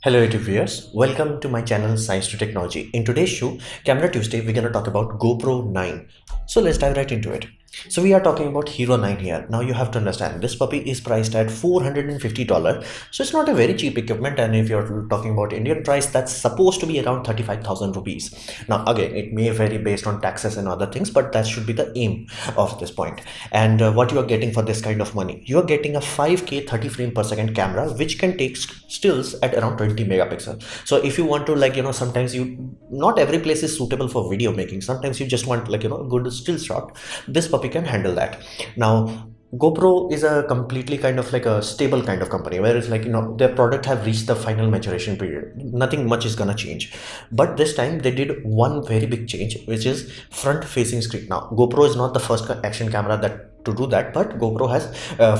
Hello YouTube viewers, welcome to my channel Science to Technology. In today's show, Camera Tuesday, we're going to talk about GoPro 9. So let's dive right into it. So we are talking about Hero 9 here. Now you have to understand this puppy is priced at $450. So it's not a very cheap equipment, and if you're talking about Indian price, that's supposed to be around 35,000 rupees. Now again, it may vary based on taxes and other things, but that should be the aim of this point. And what you are getting for this kind of money, you are getting a 5K 30 frame per second camera which can take stills at around 20 megapixel. So if you want to sometimes not every place is suitable for video making. Sometimes you just want a good still shot. This puppy can handle that. Now GoPro is a completely kind of like a stable kind of company, whereas their product have reached the final maturation period. Nothing much is gonna change, but this time they did one very big change, which is front facing screen. Now GoPro is not the first action camera that to do that, but GoPro has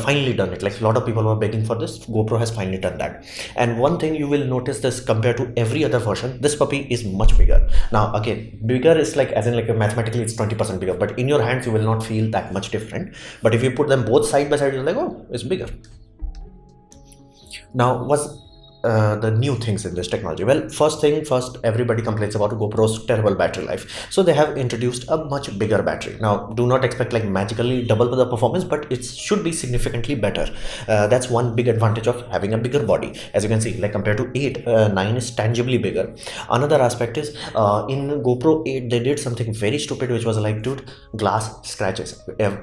finally done it. Like a lot of people were begging for this, GoPro has finally done that. And one thing you will notice, this compared to every other version, this puppy is much bigger. Now again, bigger is like as in mathematically it's 20% bigger, but in your hands you will not feel that much different. But if you put them both side by side, you're like, oh, it's bigger. Now what's the new things in this technology? Well, first, everybody complains about GoPro's terrible battery life, so they have introduced a much bigger battery. Now do not expect like magically double the performance, but it should be significantly better. That's one big advantage of having a bigger body. As you can see, like compared to 8, 9 is tangibly bigger. Another aspect is in GoPro 8 they did something very stupid, which was like, dude, glass scratches,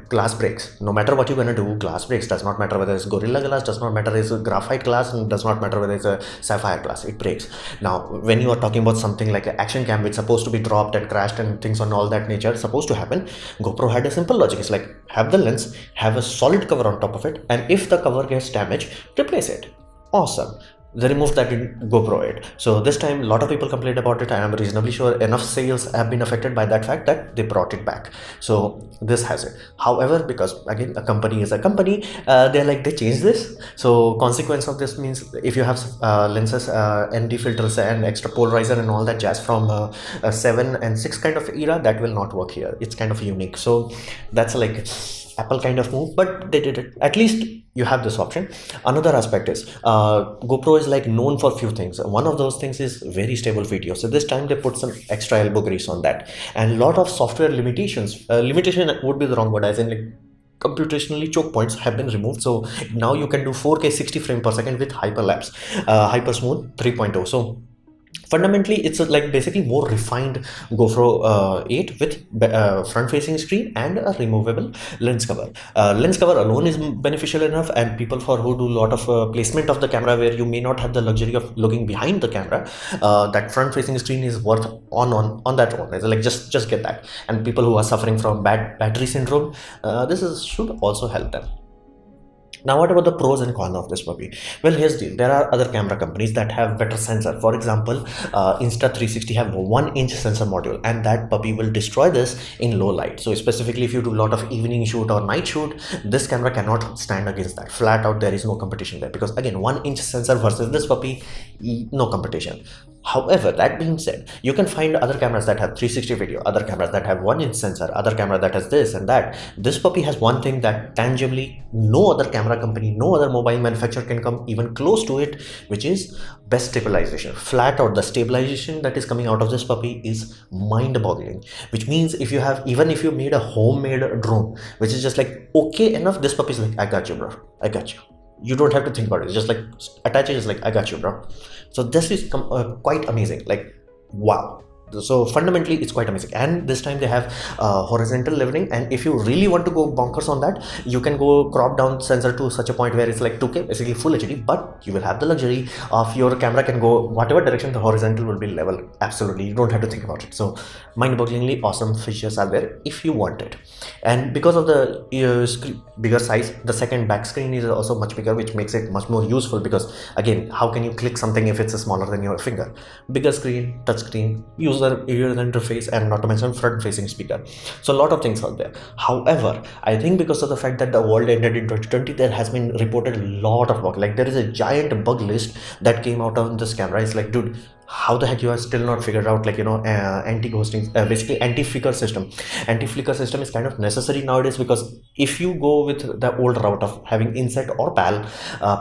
glass breaks. No matter what you're gonna do, glass breaks. Does not matter whether it's Gorilla Glass, does not matter it's a graphite glass, and does not matter whether it's a sapphire glass, it breaks. Now when you are talking about something like an action cam which supposed to be dropped and crashed and things on all that nature supposed to happen, GoPro had a simple logic. It's like, have the lens, have a solid cover on top of it, and if the cover gets damaged, replace it. Awesome. They removed that in GoPro 8. So this time a lot of people complained about it. I am reasonably sure enough sales have been affected by that fact that they brought it back. So this has it. However, because again a company is a company, they changed this. So consequence of this means if you have lenses, ND filters and extra polarizer and all that jazz from a 7 and 6 kind of era, that will not work here. It's kind of unique. So that's like Apple kind of move, but they did it. At least you have this option. Another aspect is GoPro is like known for few things. One of those things is very stable video. So this time they put some extra elbow grease on that, and a lot of software limitations. Limitation would be the wrong word, as in like computationally choke points have been removed. So now you can do 4K 60 frame per second with hyperlapse, hypersmooth 3.0. So fundamentally it's like basically more refined GoPro 8 with front facing screen and a removable lens cover. Lens cover alone is beneficial enough, and people for who do a lot of placement of the camera where you may not have the luxury of looking behind the camera, that front facing screen is worth on that one. It's like just get that. And people who are suffering from bad battery syndrome, should also help them. Now what about the pros and cons of this puppy? Well, here's the deal. There are other camera companies that have better sensor. For example, Insta360 have 1-inch sensor module, and that puppy will destroy this in low light. So specifically if you do a lot of evening shoot or night shoot, this camera cannot stand against that. Flat out, there is no competition there, because again 1-inch sensor versus this puppy, no competition. However, that being said, you can find other cameras that have 360 video, other cameras that have 1-inch sensor, other camera that has this and that. This puppy has one thing that tangibly no other camera company, no other mobile manufacturer can come even close to it, which is best stabilization. Flat out, the stabilization that is coming out of this puppy is mind-boggling. Which means if you have, even if you made a homemade drone, which is just like okay enough, this puppy is like, I got you, bro, I got you. You don't have to think about it. It's just like attach it, just like, I got you, bro. So this is quite amazing. Like, wow. So fundamentally it's quite amazing. And this time they have horizontal leveling, and if you really want to go bonkers on that, you can go crop down sensor to such a point where it's like 2K, basically full HD, but you will have the luxury of your camera can go whatever direction, the horizontal will be level. Absolutely, you don't have to think about it. So mind-bogglingly awesome features are there if you want it. And because of the bigger size, the second back screen is also much bigger, which makes it much more useful, because again, how can you click something if it's smaller than your finger? Bigger screen, touch screen, user interface, and not to mention front facing speaker. So a lot of things out there. However, I think because of the fact that the world ended in 2020, there has been reported a lot of bug. Like there is a giant bug list that came out on this camera. It's like, dude, how the heck you are still not figured out, like, anti-ghosting, basically anti-flicker system. Anti-flicker system is kind of necessary nowadays, because if you go with the old route of having inset or pal,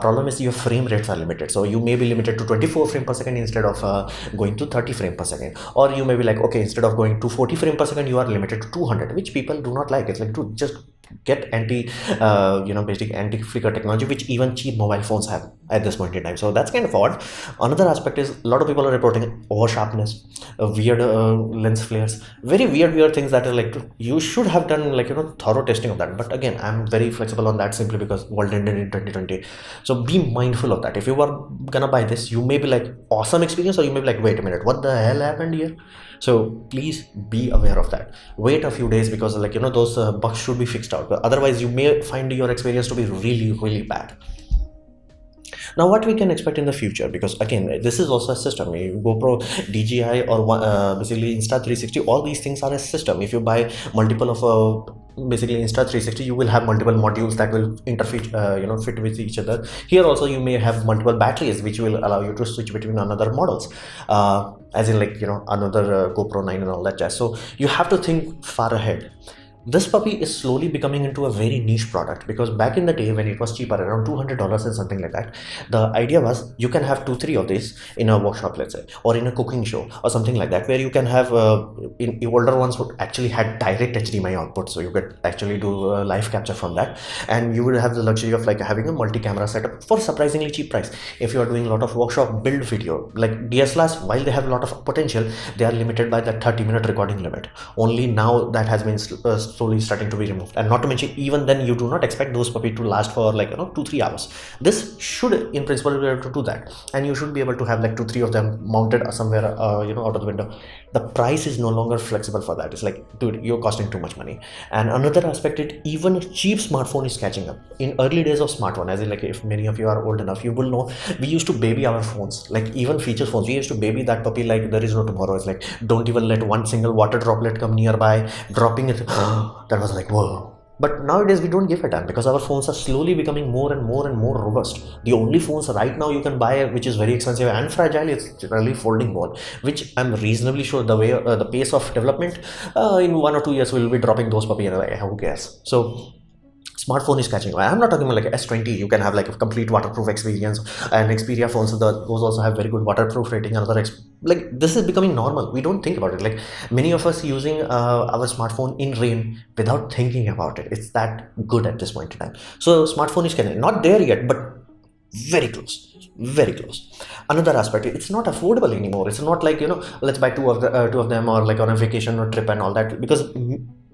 problem is your frame rates are limited. So you may be limited to 24 frame per second instead of going to 30 frame per second, or you may be like, okay, instead of going to 40 frame per second, you are limited to 200, which people do not like. It's like, to just get basic anti-flicker technology, which even cheap mobile phones have at this point in time. So that's kind of odd. Another aspect is, a lot of people are reporting over sharpness, weird lens flares, very weird things that are like, you should have done, like, thorough testing of that. But again, I'm very flexible on that, simply because world ended in 2020. So be mindful of that. If you are gonna buy this, you may be like, awesome experience, or you may be like, wait a minute, what the hell happened here? So please be aware of that. Wait a few days, because, like, those bugs should be fixed out. But otherwise, you may find your experience to be really bad. Now, what we can expect in the future, because again, this is also a system. GoPro DJI or basically Insta360, all these things are a system. If you buy multiple of basically Insta360, you will have multiple modules that will interface, fit with each other. Here also, you may have multiple batteries, which will allow you to switch between another models, as in, like, another GoPro 9 and all that jazz. So you have to think far ahead. This puppy is slowly becoming into a very niche product, because back in the day when it was cheaper, around $200 and something like that, the idea was you can have 2-3 of these in a workshop, let's say, or in a cooking show or something like that, where you can have in older ones would actually had direct HDMI output, so you could actually do live capture from that, and you would have the luxury of, like, having a multi-camera setup for surprisingly cheap price. If you are doing a lot of workshop build video, like DSLRs, while they have a lot of potential, they are limited by that 30-minute recording limit. Only now that has been slowly starting to be removed, and not to mention, even then, you do not expect those puppy to last for, like, 2-3 hours. This should in principle be able to do that, and you should be able to have like 2-3 of them mounted somewhere out of the window. The price is no longer flexible for that. It's like, dude, you're costing too much money. And another aspect, it even a cheap smartphone is catching up. In early days of smartphone, as in, like, if many of you are old enough, you will know, we used to baby our phones, like even feature phones, we used to baby that puppy like there is no tomorrow. It's like, don't even let one single water droplet come nearby, dropping it. That was like, whoa. But nowadays we don't give a damn, because our phones are slowly becoming more and more robust. The only phones right now you can buy, which is very expensive and fragile, is generally folding phone, which I'm reasonably sure the way the pace of development in 1 or 2 years will be dropping those puppy, who cares. So smartphone is catching. I'm not talking about like S20. You can have like a complete waterproof experience, and Xperia phones, those also have very good waterproof rating. Another like, this is becoming normal. We don't think about it. Like, many of us using our smartphone in rain without thinking about it. It's that good at this point in time. So smartphone is catching. Not there yet, but very close. Very close. Another aspect, it's not affordable anymore. It's not like, let's buy two of them, or like on a vacation or trip and all that, because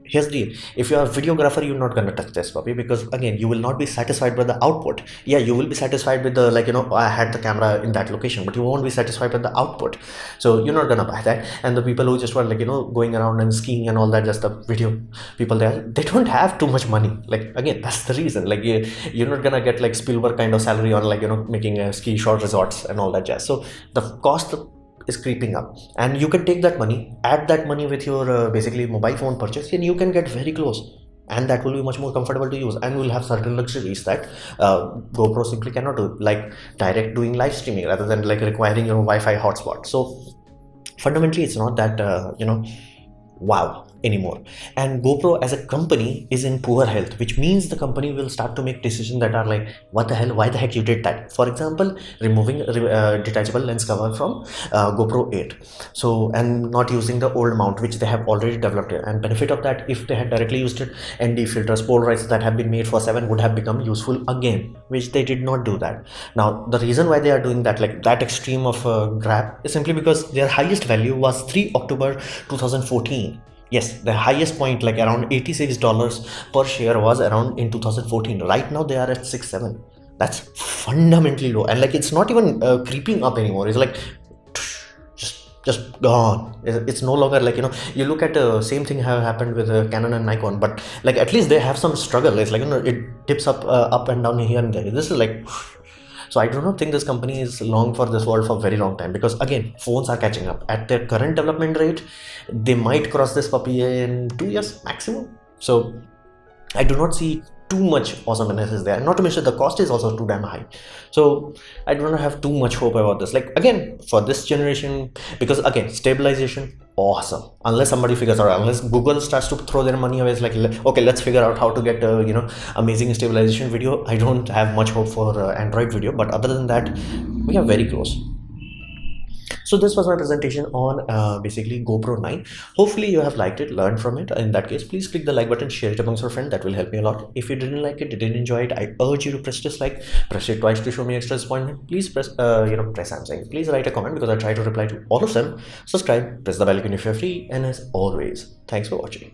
here's the deal. If you're a videographer, you're not going to touch this puppy, because again, you will not be satisfied with the output. Yeah, you will be satisfied with the, like, I had the camera in that location, but you won't be satisfied with the output. So you're not going to buy that. And the people who just were, like, going around and skiing and all that, just the video people there, they don't have too much money. Like, again, that's the reason. Like, you're not going to get like Spielberg kind of salary on, like, making ski short resorts and all that jazz. So the cost is creeping up, and you can take that money, add that money with your basically mobile phone purchase, and you can get very close, and that will be much more comfortable to use, and will have certain luxuries that GoPro simply cannot do, like direct doing live streaming rather than like requiring your Wi-Fi hotspot. So fundamentally, it's not that wow anymore. And GoPro as a company is in poor health, which means the company will start to make decisions that are like, what the hell, why the heck you did that? For example, removing detachable lens cover from GoPro 8, so, and not using the old mount which they have already developed. And benefit of that, if they had directly used it, ND filters, polarizers that have been made for 7 would have become useful again, which they did not do that. Now the reason why they are doing that, like that extreme of grab, is simply because their highest value was 3 October 2014. Yes, the highest point, like around $86 per share, was around in 2014. Right now they are at 6-7. That's fundamentally low, and like, it's not even creeping up anymore. It's like just gone. It's no longer like, you look at the same thing have happened with Canon and Nikon, but like at least they have some struggle. It's like, it dips up and down here and there. This is like, so I do not think this company is long for this world for a very long time, because again, phones are catching up at their current development rate. They might cross this puppy in 2 years maximum. So I do not see too much awesomeness is there. Not to mention the cost is also too damn high. So I do not have too much hope about this. Like again, for this generation, because again, stabilization, awesome. Unless somebody figures out, unless Google starts to throw their money away, it's like, okay, let's figure out how to get amazing stabilization video. I don't have much hope for Android video, but other than that, we are very close. So this was my presentation on basically GoPro 9. Hopefully you have liked it, learned from it. In that case, please click the like button, share it amongst your friends. That will help me a lot. If you didn't like it, didn't enjoy it, I urge you to press dislike, press it twice to show me extra disappointment. Please press Samsung. Please write a comment because I try to reply to all of them. Subscribe, press the bell icon if you're free, and as always, thanks for watching.